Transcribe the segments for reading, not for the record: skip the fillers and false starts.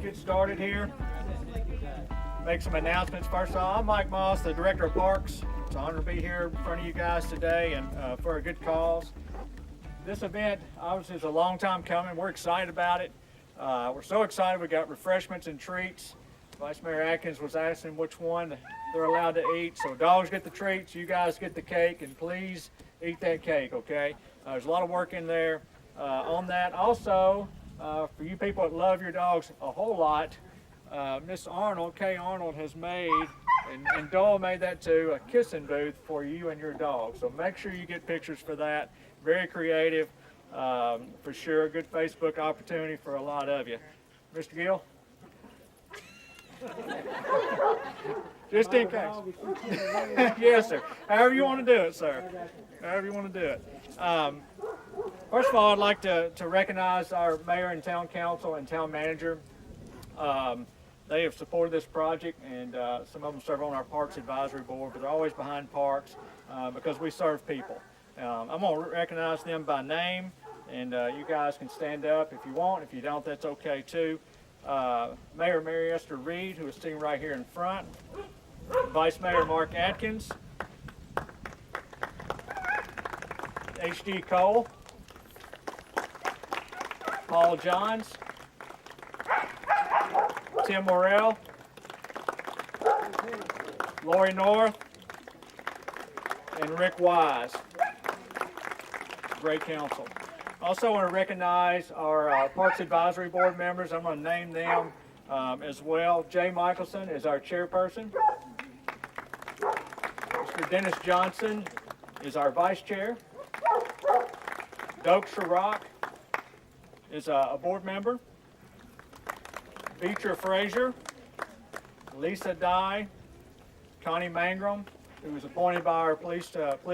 get started here. Make some announcements. First of all, I'm Mike Moss, the Director of Parks. It's an honor to be here in front of you guys today and for a good cause. This event obviously is a long time coming. We're excited about it. We're so excited we got refreshments and treats. Vice Mayor Atkins was asking which one they're allowed to eat. So dogs get the treats, you guys get the cake, and please eat that cake, okay? There's a lot of work in there on that. Also, for you people that love your dogs a whole lot, Miss Arnold, Kay Arnold, has made, and Dole made that too, a kissing booth for you and your dog. So make sure you get pictures for that. Very creative, for sure. Good Facebook opportunity for a lot of you. Mr. Gill? Just in case. Yes, sir. However you want to do it, sir. However you want to do it. First of all, I'd like to recognize our mayor and town council and town manager. They have supported this project, and some of them serve on our Parks Advisory Board, but they're always behind parks because we serve people. I'm going to recognize them by name, and you guys can stand up if you want. If you don't, that's okay too. Mayor Mary Esther Reed, who is sitting right here in front. Vice Mayor Mark Atkins. H.D. Cole. Paul Johns. Tim Morrell. Lori North. And Rick Wise. Great council. Also want to recognize our Parks Advisory Board members. I'm going to name them as well. Jay Michelson is our chairperson. Mr. Dennis Johnson is our vice chair. Doak Sharrock is a board member. Beecher Frazier, Lisa Dye, Connie Mangrum, who was appointed by our police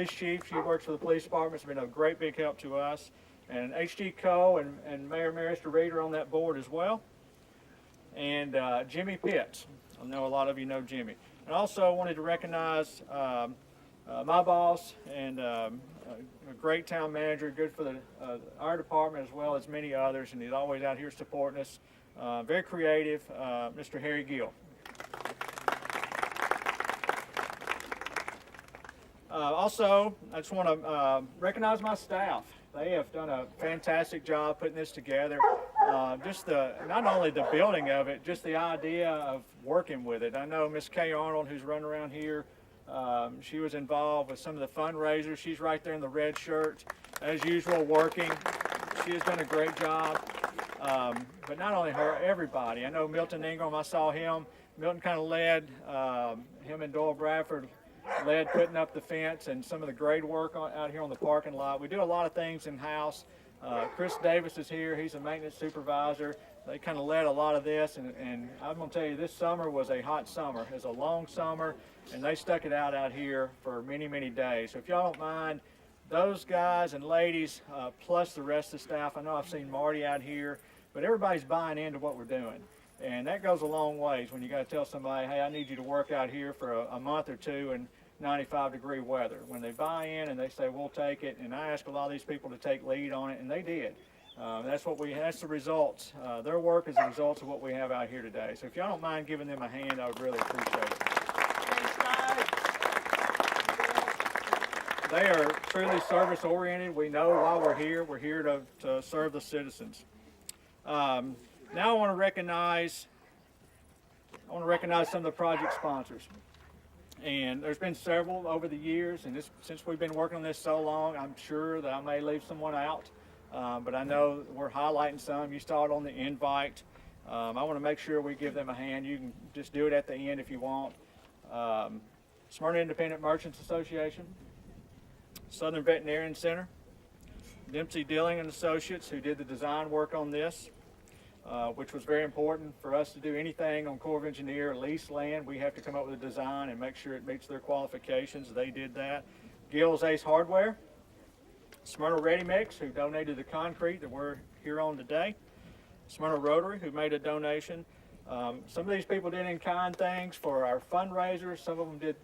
chief. She works for the police department. It's been a great big help to us. And H.D. Coe and Mayor Mary Esther Reed are on that board as well. And Jimmy Pitts. I know a lot of you know Jimmy. And also wanted to recognize my boss and a great town manager, good for our department as well as many others, and he's always out here supporting us. Very creative, Mr. Harry Gill. Also, I just want to recognize my staff. They have done a fantastic job putting this together. Just not only the building of it, just the idea of working with it. I know Miss Kay Arnold, who's running around here, she was involved with some of the fundraisers. She's right there in the red shirt, as usual, working. She has done a great job. But not only her, everybody. I know Milton Ingram, I saw him. Milton kind of led, him and Doyle Bradford led putting up the fence and some of the grade work out here on the parking lot. We do a lot of things in-house. Chris Davis is here. He's a maintenance supervisor. They kind of led a lot of this, and I'm going to tell you, this summer was a hot summer. It was a long summer, and they stuck it out here for many, many days. So if y'all don't mind, those guys and ladies, plus the rest of the staff, I know I've seen Marty out here, but everybody's buying into what we're doing. And that goes a long ways when you got to tell somebody, hey, I need you to work out here for a month or two in 95-degree weather. When they buy in and they say, we'll take it, and I ask a lot of these people to take lead on it, and they did. That's the results. Their work is the results of what we have out here today. So if y'all don't mind giving them a hand, I would really appreciate it. They are truly service-oriented. We know why we're here. We're here to serve the citizens. Now I want to recognize some of the project sponsors. And there's been several over the years, and since we've been working on this so long, I'm sure that I may leave someone out. But I know we're highlighting some. You saw it on the invite. I want to make sure we give them a hand. You can just do it at the end if you want. Smyrna Independent Merchants Association, Southern Veterinarian Center, Dempsey Dilling and Associates, who did the design work on this, which was very important for us to do anything on Corps of Engineer lease land. We have to come up with a design and make sure it meets their qualifications. They did that. Gill's Ace Hardware, Smyrna Ready Mix, who donated the concrete that we're here on today, Smyrna Rotary, who made a donation. Some of these people did in-kind things for our fundraisers. Some of them did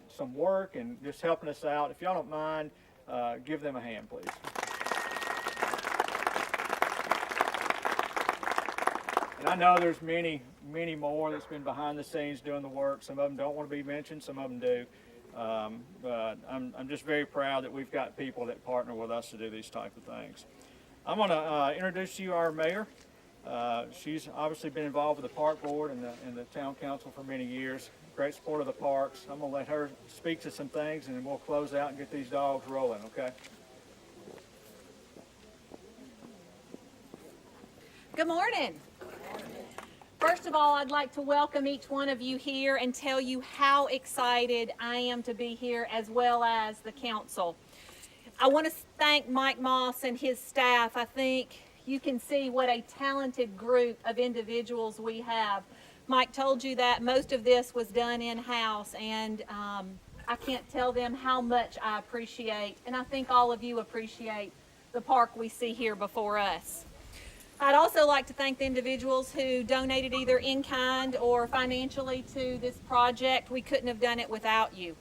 some work and just helping us out. If y'all don't mind, give them a hand, please. And And I know there's many more that's been behind the scenes doing the work. Some of them don't want to be mentioned, some of them do. But I'm just very proud that we've got people that partner with us to do these type of things. I'm going to introduce to you our mayor. She's obviously been involved with the park board and the town council for many years. Great support of the parks. I'm going to let her speak to some things, and then we'll close out and get these dogs rolling, okay? Good morning. First of all, I'd like to welcome each one of you here and tell you how excited I am to be here, as well as the council. I want to thank Mike Moss and his staff. I think you can see what a talented group of individuals we have. Mike told you that most of this was done in-house, and I can't tell them how much I appreciate, and I think all of you appreciate, the park we see here before us. I'd also like to thank the individuals who donated either in kind or financially to this project. We couldn't have done it without you.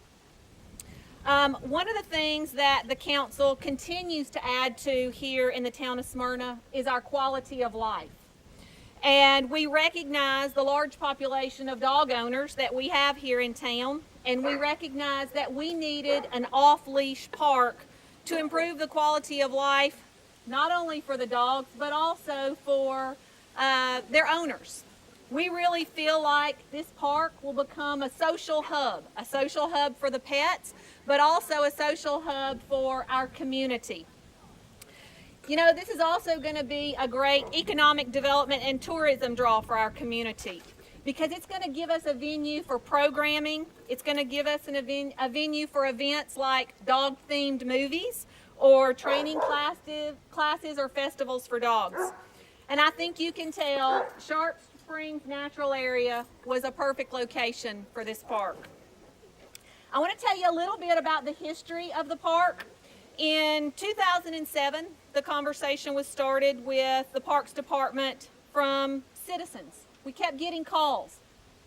One of the things that the council continues to add to here in the town of Smyrna is our quality of life. And we recognize the large population of dog owners that we have here in town, and we recognize that we needed an off-leash park to improve the quality of life, not only for the dogs, but also for their owners. We really feel like this park will become a social hub for the pets, but also a social hub for our community. You know, this is also going to be a great economic development and tourism draw for our community, because it's going to give us a venue for programming. It's going to give us a venue for events like dog-themed movies or training classes or festivals for dogs. And I think you can tell Sharp Springs Natural Area was a perfect location for this park. I want to tell you a little bit about the history of the park. In 2007, the conversation was started with the Parks Department from citizens. We kept getting calls.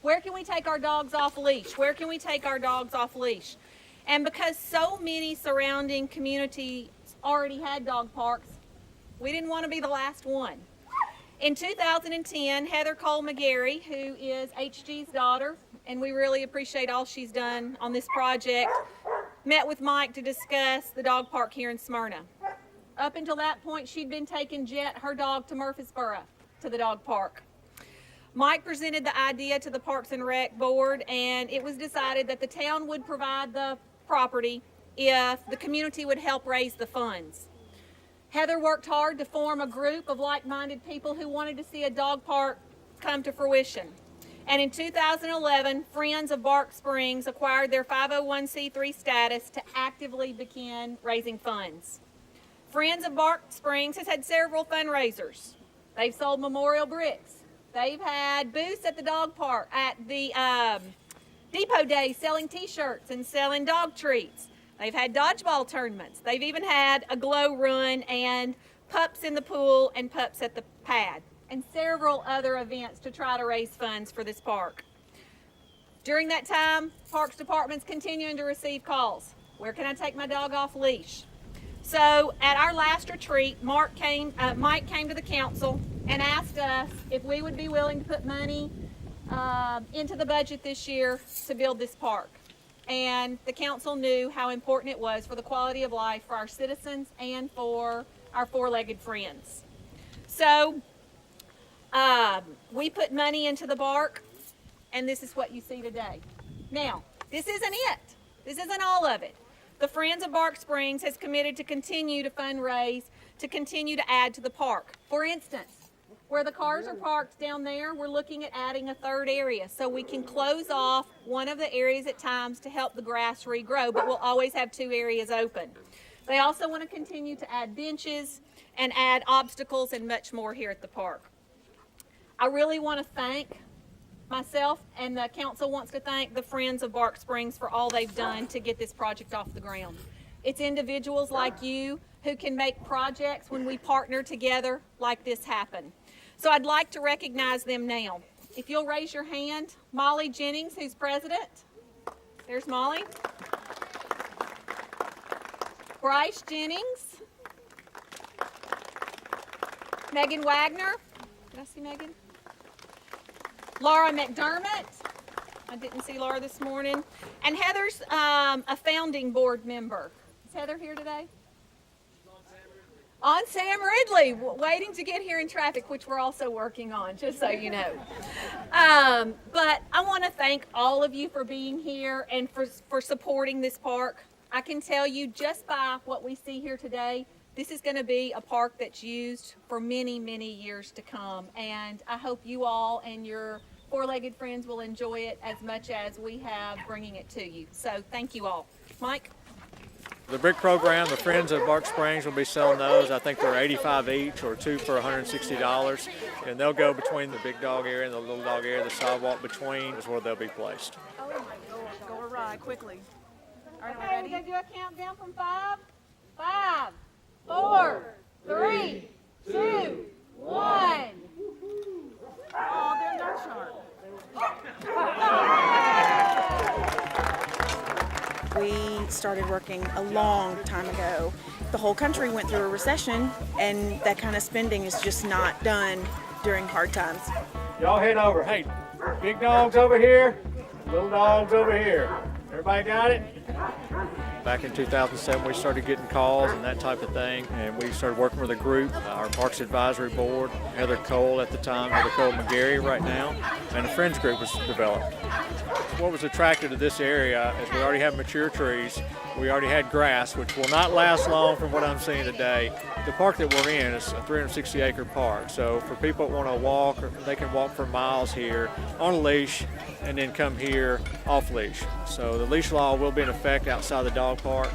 Where can we take our dogs off leash? Where can we take our dogs off leash? And because so many surrounding communities already had dog parks, we didn't want to be the last one. In 2010, Heather Cole McGarry, who is HG's daughter, and we really appreciate all she's done on this project, met with Mike to discuss the dog park here in Smyrna. Up until that point, she'd been taking Jet, her dog, to Murfreesboro to the dog park. Mike presented the idea to the Parks and Rec board, and it was decided that the town would provide the property if the community would help raise the funds. Heather worked hard to form a group of like-minded people who wanted to see a dog park come to fruition. And in 2011, Friends of Bark Springs acquired their 501c3 status to actively begin raising funds. Friends of Bark Springs has had several fundraisers. They've sold memorial bricks. They've had booths at the dog park, at the Depot Day, selling t-shirts and selling dog treats. They've had dodgeball tournaments. They've even had a glow run and pups in the pool and pups at the pad, and several other events to try to raise funds for this park. During that time, Parks Department's continuing to receive calls. Where can I take my dog off leash? So at our last retreat, Mike came to the council and asked us if we would be willing to put money into the budget this year to build this park. And the council knew how important it was for the quality of life for our citizens and for our four-legged friends. So we put money into the park, and this is what you see today. Now, this isn't it. This isn't all of it. The Friends of Bark Springs has committed to continue to fundraise, to continue to add to the park. For instance, where the cars are parked down there, we're looking at adding a third area so we can close off one of the areas at times to help the grass regrow, but we'll always have two areas open. They also want to continue to add benches and add obstacles and much more here at the park. I really want to thank myself, and the council wants to thank the Friends of Bark Springs for all they've done to get this project off the ground. It's individuals like you who can make projects when we partner together like this happen. So I'd like to recognize them now. If you'll raise your hand, Molly Jennings, who's president. There's Molly. Bryce Jennings. Megan Wagner. Did I see Megan? Laura McDermott. I didn't see Laura this morning. And Heather's a founding board member. Is Heather here today? On Sam Ridley, waiting to get here in traffic, which we're also working on, just so you know. But I want to thank all of you for being here and for supporting this park. I can tell you just by what we see here today, this is going to be a park that's used for many, many years to come. And I hope you all and your four-legged friends will enjoy it as much as we have bringing it to you. So thank you all. Mike? The brick program, the Friends of Bark Springs will be selling those. I think they're $85 each or two for $160. And they'll go between the big dog area and the little dog area. The sidewalk between is where they'll be placed. Oh my gosh, go a ride quickly. All right, okay, we're going to do a countdown from 5. 5, 4, 3, 2, 1. Oh, they're not sharp. We started working a long time ago. The whole country went through a recession, and that kind of spending is just not done during hard times. Y'all head over. Hey, big dogs over here, little dogs over here. Everybody got it? Back in 2007, we started getting calls and that type of thing, and we started working with a group, our Parks Advisory Board, Heather Cole at the time, Heather Cole McGarry right now, and a Friends group was developed. What was attractive to this area is we already have mature trees, we already had grass, which will not last long from what I'm seeing today. The park that we're in is a 360-acre park, so for people that want to walk, they can walk for miles here on a leash and then come here off leash. So the leash law will be in effect outside the dog park,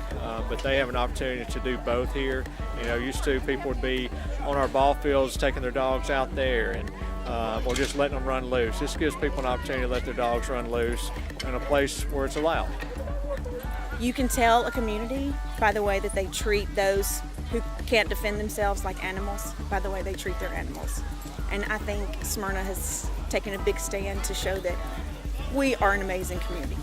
but they have an opportunity to do both here. You know, used to people would be on our ball fields taking their dogs out there and or just letting them run loose. This gives people an opportunity to let their dogs run loose in a place where it's allowed. You can tell a community by the way that they treat those who can't defend themselves like animals, by the way they treat their animals. And I think Smyrna has taken a big stand to show that we are an amazing community.